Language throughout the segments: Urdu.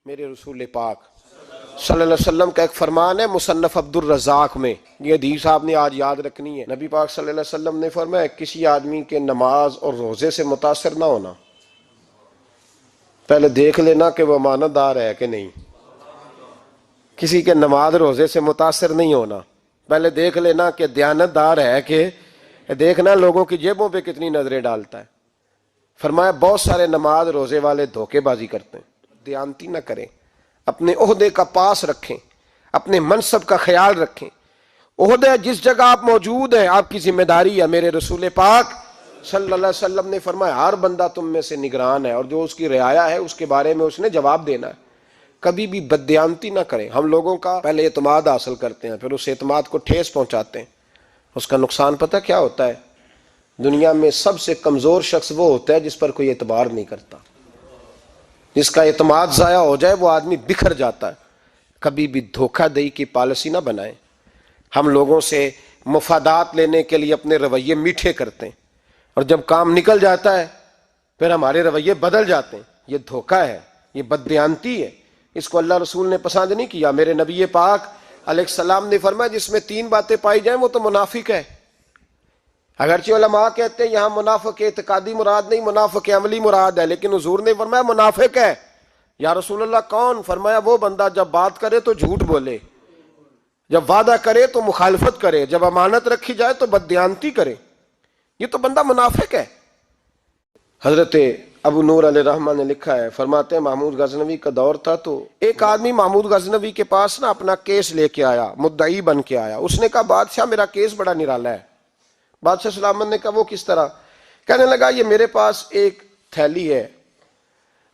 میرے رسول پاک صلی اللہ علیہ وسلم کا ایک فرمان ہے مصنف عبد الرزاق میں، یہ حدیث آپ نے آج یاد رکھنی ہے۔ نبی پاک صلی اللہ علیہ وسلم نے فرمایا کسی آدمی کے نماز اور روزے سے متاثر نہ ہونا، پہلے دیکھ لینا کہ وہ امانت دار ہے کہ نہیں۔ کسی کے نماز روزے سے متاثر نہیں ہونا، پہلے دیکھ لینا کہ دیانت دار ہے کہ دیکھنا لوگوں کی جیبوں پہ کتنی نظریں ڈالتا ہے۔ فرمایا بہت سارے نماز روزے والے دھوکے بازی کرتے ہیں، دیانتی نہ کریں، اپنے عہدے کا پاس رکھیں، اپنے منصب کا خیال رکھیں۔ عہدہ جس جگہ آپ موجود ہیں آپ کی ذمہ داری ہے۔ میرے رسول پاک صلی اللہ علیہ وسلم نے فرمایا ہر بندہ تم میں سے نگران ہے، اور جو اس کی رعایا ہے اس کے بارے میں اس نے جواب دینا ہے۔ کبھی بھی بددیانتی نہ کریں۔ ہم لوگوں کا پہلے اعتماد حاصل کرتے ہیں، پھر اس اعتماد کو ٹھیس پہنچاتے ہیں۔ اس کا نقصان پتہ کیا ہوتا ہے؟ دنیا میں سب سے کمزور شخص وہ ہوتا ہے جس پر کوئی اعتبار نہیں کرتا۔ جس کا اعتماد ضائع ہو جائے وہ آدمی بکھر جاتا ہے۔ کبھی بھی دھوکہ دہی کی پالیسی نہ بنائیں۔ ہم لوگوں سے مفادات لینے کے لیے اپنے رویے میٹھے کرتے ہیں، اور جب کام نکل جاتا ہے پھر ہمارے رویے بدل جاتے ہیں۔ یہ دھوکہ ہے، یہ بددیانتی ہے، اس کو اللہ رسول نے پسند نہیں کیا۔ میرے نبی پاک علیہ السلام نے فرمایا جس میں 3 باتیں پائی جائیں وہ تو منافق ہے۔ اگرچہ علماء کہتے ہیں یہاں منافق اعتقادی مراد نہیں، منافق عملی مراد ہے، لیکن حضور نے فرمایا منافق ہے۔ یا رسول اللہ کون؟ فرمایا وہ بندہ جب بات کرے تو جھوٹ بولے، جب وعدہ کرے تو مخالفت کرے، جب امانت رکھی جائے تو بددیانتی کرے، یہ تو بندہ منافق ہے۔ حضرت ابو نور علیہ رحمہ نے لکھا ہے، فرماتے ہیں محمود غزنوی کا دور تھا تو ایک آدمی محمود غزنوی کے پاس نا اپنا کیس لے کے آیا، مدعی بن کے آیا۔ اس نے کہا بادشاہ میرا کیس بڑا نرالا ہے۔ بادشاہ سلامت نے کہا وہ کس طرح؟ کہنے لگا یہ میرے پاس ایک تھیلی ہے،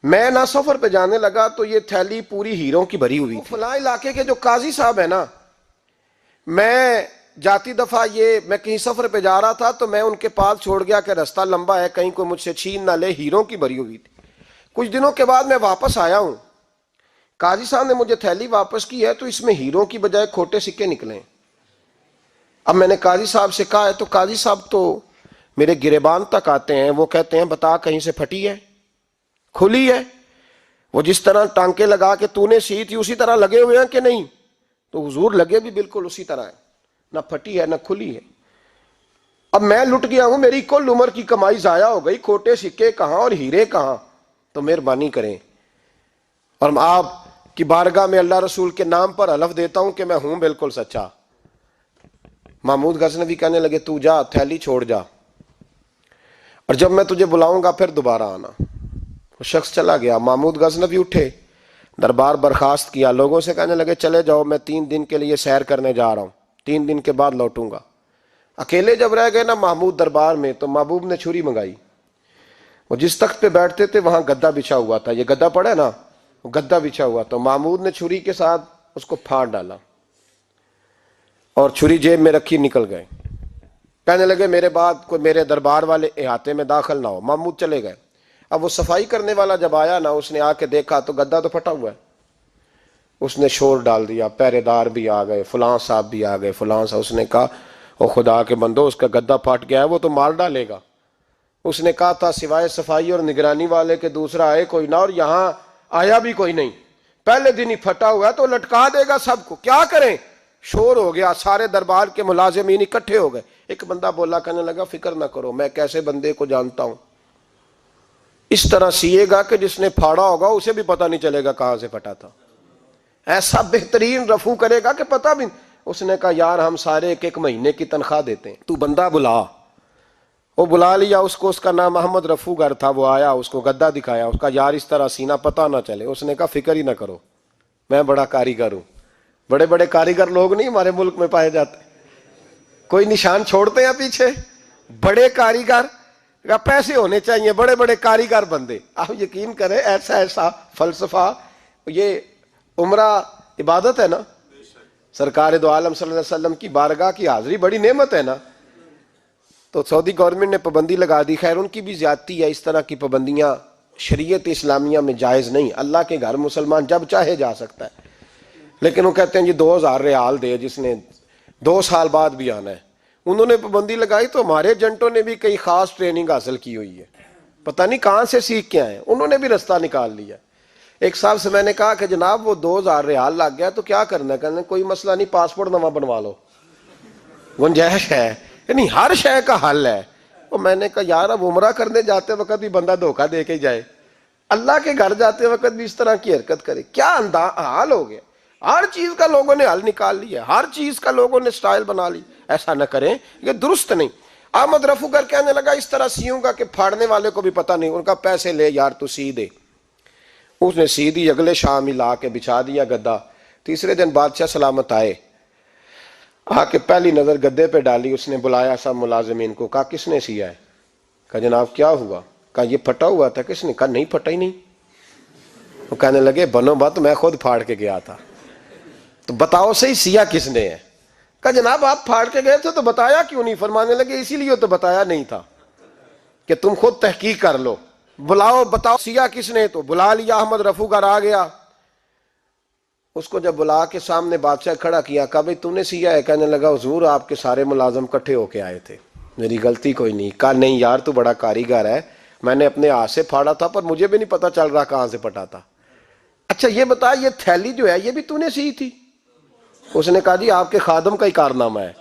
میں نہ سفر پہ جانے لگا تو یہ تھیلی پوری ہیروں کی بھری ہوئی تھی۔ فلاں علاقے کے جو قاضی صاحب ہیں نا، میں جاتی دفعہ میں کہیں سفر پہ جا رہا تھا تو میں ان کے پاس چھوڑ گیا کہ رستہ لمبا ہے، کہیں کوئی مجھ سے چھین نہ لے، ہیروں کی بھری ہوئی تھی۔ کچھ دنوں کے بعد میں واپس آیا ہوں، قاضی صاحب نے مجھے تھیلی واپس کی ہے تو اس میں ہیروں کی بجائے کھوٹے سکے نکلے ہیں۔ اب میں نے قاضی صاحب سے کہا ہے تو قاضی صاحب تو میرے گریبان تک آتے ہیں، وہ کہتے ہیں بتا کہیں سے پھٹی ہے، کھلی ہے؟ وہ جس طرح ٹانکے لگا کے تو نے سی تھی اسی طرح لگے ہوئے ہیں کہ نہیں؟ تو حضور لگے بھی بالکل اسی طرح ہے، نہ پھٹی ہے نہ کھلی ہے۔ اب میں لٹ گیا ہوں، میری کل عمر کی کمائی ضائع ہو گئی، کھوٹے سکے کہاں اور ہیرے کہاں؟ تو مہربانی کریں، اور آپ کی بارگاہ میں اللہ رسول کے نام پر حلف دیتا ہوں کہ میں ہوں بالکل سچا۔ محمود غزنوی کہنے لگے تو جا، تھیلی چھوڑ جا، اور جب میں تجھے بلاؤں گا پھر دوبارہ آنا۔ وہ شخص چلا گیا۔ محمود غزنوی اٹھے، دربار برخاست کیا، لوگوں سے کہنے لگے چلے جاؤ میں 3 دن کے لیے سیر کرنے جا رہا ہوں، 3 دن کے بعد لوٹوں گا۔ اکیلے جب رہ گئے نا محمود دربار میں تو محبوب نے چھری منگائی۔ وہ جس تخت پہ بیٹھتے تھے وہاں گدا بچھا ہوا تھا، یہ گدا پڑا ہے نا، وہ گدا بچھا ہوا تھا۔ محمود نے چھری کے ساتھ اس کو پھاڑ ڈالا اور چھری جیب میں رکھی نکل گئے۔ کہنے لگے میرے بعد کوئی میرے دربار والے احاطے میں داخل نہ ہو۔ محمود چلے گئے۔ اب وہ صفائی کرنے والا جب آیا نا، اس نے آ کے دیکھا تو گدا تو پھٹا ہوا ہے۔ اس نے شور ڈال دیا، پہرے دار بھی آ گئے، فلاں صاحب بھی آ گئے، فلاں صاحب۔ اس نے کہا او خدا کے بندو، اس کا گدا پھٹ گیا ہے، وہ تو مار ڈالے گا۔ اس نے کہا تھا سوائے صفائی اور نگرانی والے کے دوسرا آئے کوئی نہ، اور یہاں آیا بھی کوئی نہیں، پہلے دن ہی پھٹا ہوا ہے تو لٹکا دے گا سب کو، کیا کریں؟ شور ہو گیا، سارے دربار کے ملازمین اکٹھے ہو گئے۔ ایک بندہ بولا، کہنے لگا فکر نہ کرو، میں کیسے بندے کو جانتا ہوں، اس طرح سیے گا کہ جس نے پھاڑا ہوگا اسے بھی پتہ نہیں چلے گا کہاں سے پھٹا تھا، ایسا بہترین رفو کرے گا کہ پتہ بھی۔ اس نے کہا یار ہم سارے 1 مہینے کی تنخواہ دیتے ہیں، تو بندہ بلا۔ وہ بلا لیا اس کو، اس کا نام محمد رفو گر تھا۔ وہ آیا، اس کو گدا دکھایا، اس کا یار اس طرح سینا پتہ نہ چلے۔ اس نے کہا فکر ہی نہ کرو، میں بڑا کاریگر ہوں۔ بڑے بڑے کاریگر لوگ نہیں ہمارے ملک میں پائے جاتے، کوئی نشان چھوڑتے ہیں پیچھے؟ بڑے کاریگر کا پیسے ہونے چاہیے، بڑے بڑے کاریگر بندے۔ آپ یقین کریں ایسا فلسفہ، یہ عمرہ عبادت ہے نا، سرکار دو عالم صلی اللہ علیہ وسلم کی بارگاہ کی حاضری بڑی نعمت ہے نا۔ تو سعودی گورنمنٹ نے پابندی لگا دی، خیر ان کی بھی زیادتی ہے، اس طرح کی پابندیاں شریعت اسلامیہ میں جائز نہیں۔ اللہ کے گھر مسلمان جب چاہے جا سکتا ہے، لیکن وہ کہتے ہیں جی 2000 ریال دے جس نے 2 سال بعد بھی آنا ہے۔ انہوں نے پابندی لگائی تو ہمارے ایجنٹوں نے بھی کئی خاص ٹریننگ حاصل کی ہوئی ہے، پتہ نہیں کہاں سے سیکھ کے آئے، انہوں نے بھی رستہ نکال لیا۔ ایک صاحب سے میں نے کہا کہ جناب وہ 2000 ریال لگ گیا تو کیا کرنا ہے؟ کہنے کوئی مسئلہ نہیں، پاسپورٹ نواں بنوا لو، گنجائش ہے، یعنی ہر شے کا حل ہے۔ وہ میں نے کہا یار اب عمرہ کرنے جاتے وقت بھی بندہ دھوکہ دے کے جائے، اللہ کے گھر جاتے وقت بھی اس طرح کی حرکت کرے، کیا حال ہو گیا؟ ہر چیز کا لوگوں نے حل نکال لیا، ہر چیز کا لوگوں نے سٹائل بنا لی۔ ایسا نہ کریں، یہ درست نہیں۔ احمد رفو گر کہنے لگا اس طرح سیوں گا کہ پھاڑنے والے کو بھی پتہ نہیں۔ ان کا پیسے لے یار تو سی دے۔ اس نے سی دی، اگلے شام ہی لا کے بچھا دیا گدا۔ تیسرے دن بادشاہ سلامت آئے، آ کے پہلی نظر گدے پہ ڈالی، اس نے بلایا سب ملازمین کو، کہا کس نے سیا ہے؟ کہا جناب کیا ہوا؟ کہا یہ پھٹا ہوا تھا۔ کس نے؟ کہا نہیں پھٹا ہی نہیں۔ وہ کہنے لگے بنو بات، میں خود پھاڑ کے گیا تھا، تو بتاؤ صحیح سیا کس نے ہے؟ کہا جناب آپ پھاڑ کے گئے تھے تو بتایا کیوں نہیں؟ فرمانے لگے اسی لیے تو بتایا نہیں تھا کہ تم خود تحقیق کر لو، بلاؤ بتاؤ سیا کس نے۔ تو بلا لیا، احمد رفو گر آ گیا۔ اس کو جب بلا کے سامنے بادشاہ کھڑا کیا، کہا بھئی تو نے سیا ہے؟ کہنے لگا حضور آپ کے سارے ملازم کٹھے ہو کے آئے تھے، میری غلطی کوئی نہیں۔ کہا نہیں یار تو بڑا کاریگر ہے، میں نے اپنے ہاتھ سے پھاڑا تھا پر مجھے بھی نہیں پتا چل رہا کہاں سے پھٹا تھا۔ اچھا یہ بتا یہ تھیلی جو ہے یہ بھی تو نے سی تھی؟ اس نے کہا جی آپ کے خادم کا ہی کارنامہ ہے،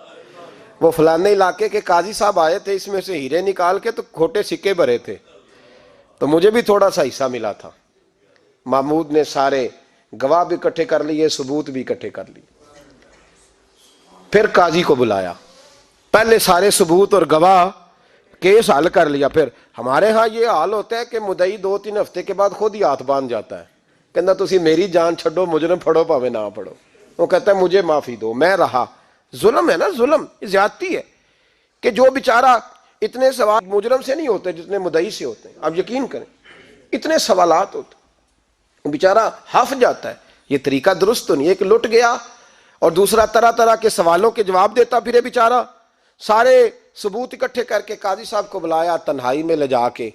وہ فلانے علاقے کے قاضی صاحب آئے تھے، اس میں سے ہیرے نکال کے تو کھوٹے سکے بھرے تھے، تو مجھے بھی تھوڑا سا حصہ ملا تھا۔ محمود نے سارے گواہ بھی اکٹھے کر لیے، ثبوت بھی اکٹھے کر لیے۔ پھر قاضی کو بلایا، پہلے سارے ثبوت اور گواہ کیس حل کر لیا۔ پھر ہمارے ہاں یہ حال ہوتا ہے کہ مدعی 2-3 ہفتے کے بعد خود ہی ہاتھ باندھ جاتا ہے، کہنا تسی میری جان چھڈو، مجرم پھڑو پاوے نہ پھڑو۔ وہ کہتا ہے مجھے معافی دو، میں رہا۔ ظلم ہے نا، ظلم زیادتی ہے کہ جو بیچارہ اتنے سوال مجرم سے نہیں ہوتے جتنے مدعی سے ہوتے ہیں۔ اب یقین کریں اتنے سوالات ہوتے ہیں، بیچارہ ہف جاتا ہے۔ یہ طریقہ درست تو نہیں، ایک لٹ گیا اور دوسرا طرح طرح کے سوالوں کے جواب دیتا پھرے بیچارہ۔ سارے ثبوت اکٹھے کر کے قاضی صاحب کو بلایا، تنہائی میں لے جا کے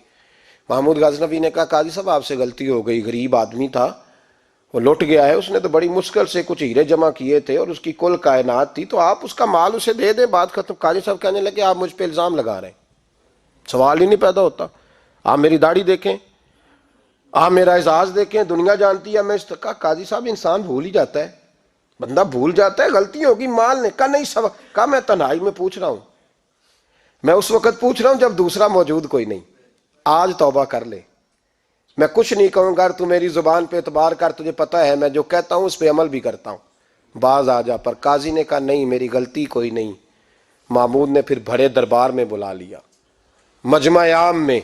محمود غزنوی نے کہا قاضی صاحب آپ سے غلطی ہو گئی، غریب آدمی تھا، وہ لٹ گیا ہے، اس نے تو بڑی مشکل سے کچھ ہیرے جمع کیے تھے اور اس کی کل کائنات تھی، تو آپ اس کا مال اسے دے دیں، بات ختم۔ قاضی صاحب کہنے لگے آپ مجھ پہ الزام لگا رہے ہیں، سوال ہی نہیں پیدا ہوتا۔ آپ میری داڑھی دیکھیں، آپ میرا اعزاز دیکھیں، دنیا جانتی ہے میں اس کا۔ قاضی صاحب انسان بھول ہی جاتا ہے، بندہ بھول جاتا ہے، غلطی ہوگی، مال نے کہا نہیں سب کہا میں تنہائی میں پوچھ رہا ہوں، میں اس وقت پوچھ رہا ہوں جب دوسرا موجود کوئی نہیں، آج توبہ کر لے، میں کچھ نہیں کہوں گا، تو میری زبان پہ اعتبار کر، تجھے پتہ ہے میں جو کہتا ہوں اس پہ عمل بھی کرتا ہوں، باز آ جا۔ پر قاضی نے کہا نہیں میری غلطی کوئی نہیں۔ محمود نے پھر بڑے دربار میں بلا لیا، مجمع عام میں۔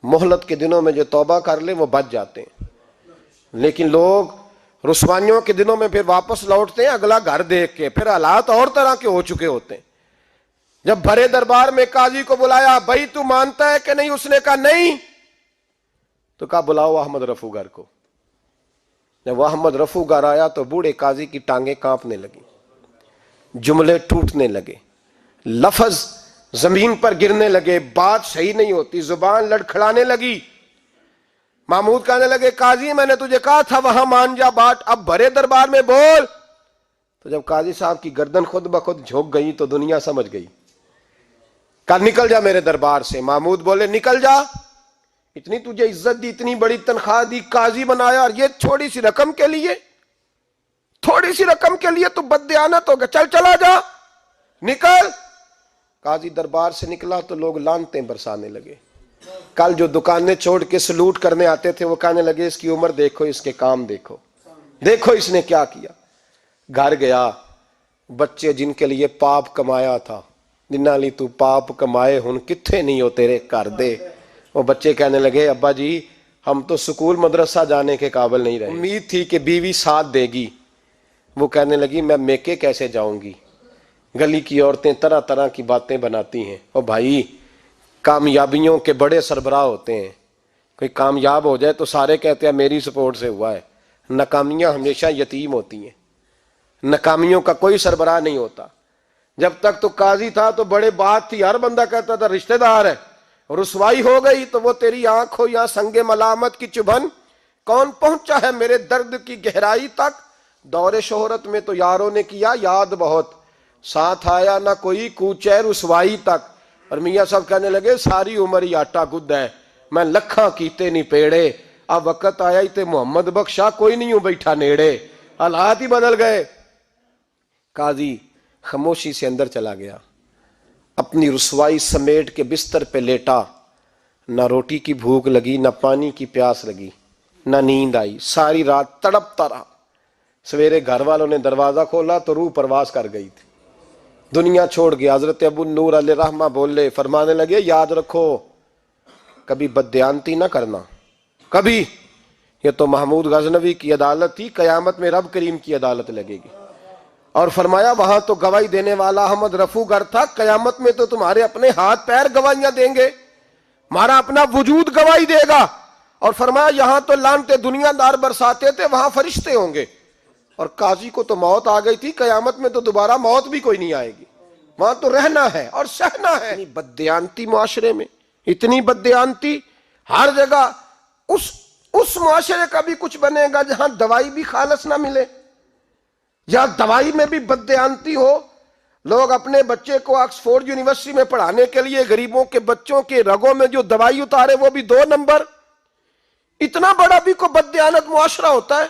مہلت کے دنوں میں جو توبہ کر لے وہ بچ جاتے ہیں، لیکن لوگ رسوائیوں کے دنوں میں پھر واپس لوٹتے ہیں اگلا گھر دیکھ کے، پھر حالات اور طرح کے ہو چکے ہوتے ہیں۔ جب بڑے دربار میں قاضی کو بلایا، بھائی تو مانتا ہے کہ نہیں؟ اس نے کہا نہیں۔ تو کہا بلاؤ احمد رفو گر کو۔ جب وہ احمد رفو گر آیا تو بوڑھے قاضی کی ٹانگیں کانپنے لگی، جملے ٹوٹنے لگے، لفظ زمین پر گرنے لگے، بات صحیح نہیں ہوتی، زبان لڑکھڑانے لگی۔ محمود کہنے لگے قاضی میں نے تجھے کہا تھا وہاں مان جا بات، اب بڑے دربار میں بول۔ تو جب قاضی صاحب کی گردن خود بخود جھک گئی تو دنیا سمجھ گئی، کہا نکل جا میرے دربار سے۔ محمود بولے نکل جا، اتنی تجھے عزت دی، اتنی بڑی تنخواہ دی، قاضی بنایا، اور یہ تھوڑی سی رقم کے لیے، تھوڑی سی رقم کے لیے تو بددیانت ہو گیا، چل چلا جا، نکل۔ قاضی دربار سے نکلا تو لوگ لعنتیں برسانے لگے۔ کل جو دکانیں چھوڑ کے سلوٹ کرنے آتے تھے وہ کہنے لگے اس کی عمر دیکھو، اس کے کام دیکھو، دیکھو اس نے کیا کیا۔ گھر گیا، بچے جن کے لیے پاپ کمایا تھا، جنہاں لی تو پاپ کمائے ہن کتھے نہیں ہو تیرے کر دے۔ وہ بچے کہنے لگے ابا جی ہم تو سکول مدرسہ جانے کے قابل نہیں رہے، امید تھی کہ بیوی ساتھ دے گی۔ وہ کہنے لگی میں میکے کیسے جاؤں گی، گلی کی عورتیں طرح طرح کی باتیں بناتی ہیں۔ اور بھائی کامیابیوں کے بڑے سربراہ ہوتے ہیں، کوئی کامیاب ہو جائے تو سارے کہتے ہیں میری سپورٹ سے ہوا ہے، ناکامیاں ہمیشہ یتیم ہوتی ہیں، ناکامیوں کا کوئی سربراہ نہیں ہوتا۔ جب تک تو قاضی تھا تو بڑے بات تھی، ہر بندہ کہتا تھا رشتہ دار ہے، رسوائی ہو گئی تو وہ تیری آنکھ ہو یا سنگ ملامت کی چبھن، کون پہنچا ہے میرے درد کی گہرائی تک، دور شہرت میں تو یاروں نے کیا یاد بہت، ساتھ آیا نہ کوئی کوچے رسوائی تک۔ اور میاں صاحب کہنے لگے ساری عمر ہی آٹا گد ہے، میں لکھاں کیتے نہیں پیڑے، اب وقت آیا ہی تے محمد بخشا کوئی نہیں ہوں بیٹھا نیڑے، حالات ہی بدل گئے۔ قاضی خاموشی سے اندر چلا گیا، اپنی رسوائی سمیٹ کے بستر پہ لیٹا، نہ روٹی کی بھوک لگی، نہ پانی کی پیاس لگی، نہ نیند آئی، ساری رات تڑپتا رہا۔ سویرے گھر والوں نے دروازہ کھولا تو روح پرواز کر گئی تھی، دنیا چھوڑ گیا۔ حضرت ابو نور علیہ رحمہ بولے، فرمانے لگے یاد رکھو کبھی بددیانتی نہ کرنا، کبھی۔ یہ تو محمود غزنوی کی عدالت تھی، قیامت میں رب کریم کی عدالت لگے گی۔ اور فرمایا وہاں تو گواہی دینے والا احمد رفو گر تھا، قیامت میں تو تمہارے اپنے ہاتھ پیر گواہیاں دیں گے، ہمارا اپنا وجود گواہی دے گا۔ اور فرمایا یہاں تو لانتے دنیا دار برساتے تھے، وہاں فرشتے ہوں گے۔ اور قاضی کو تو موت آ گئی تھی، قیامت میں تو دوبارہ موت بھی کوئی نہیں آئے گی، وہاں تو رہنا ہے اور سہنا ہے۔ اتنی بددیانتی معاشرے میں، اتنی بددیانتی ہر جگہ۔ اس معاشرے کا بھی کچھ بنے گا جہاں دوائی بھی خالص نہ ملے، یا دوائی میں بھی بددیانتی ہو۔ لوگ اپنے بچے کو آکسفورڈ یونیورسٹی میں پڑھانے کے لیے غریبوں کے بچوں کے رگوں میں جو دوائی اتارے وہ بھی 2 نمبر۔ اتنا بڑا بھی کو بددیانت معاشرہ ہوتا ہے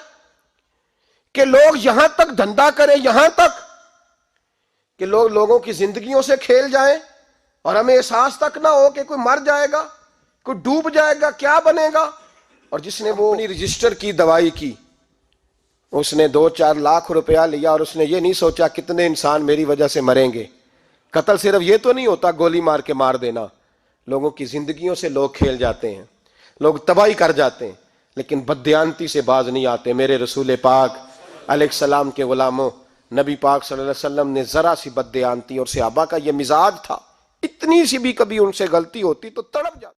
کہ لوگ یہاں تک دھندا کریں، یہاں تک کہ لوگ لوگوں کی زندگیوں سے کھیل جائیں، اور ہمیں احساس تک نہ ہو کہ کوئی مر جائے گا، کوئی ڈوب جائے گا، کیا بنے گا۔ اور جس نے وہ اپنی رجسٹر کی دوائی کی، اس نے 2-4 لاکھ روپیہ لیا، اور اس نے یہ نہیں سوچا کتنے انسان میری وجہ سے مریں گے۔ قتل صرف یہ تو نہیں ہوتا گولی مار کے مار دینا، لوگوں کی زندگیوں سے لوگ کھیل جاتے ہیں، لوگ تباہی کر جاتے ہیں، لیکن بددیانتی سے باز نہیں آتے۔ میرے رسول پاک علیہ السلام کے غلاموں، نبی پاک صلی اللہ علیہ وسلم نے ذرا سی بددیانتی، اور صحابہ کا یہ مزاج تھا، اتنی سی بھی کبھی ان سے غلطی ہوتی تو تڑپ جاتی۔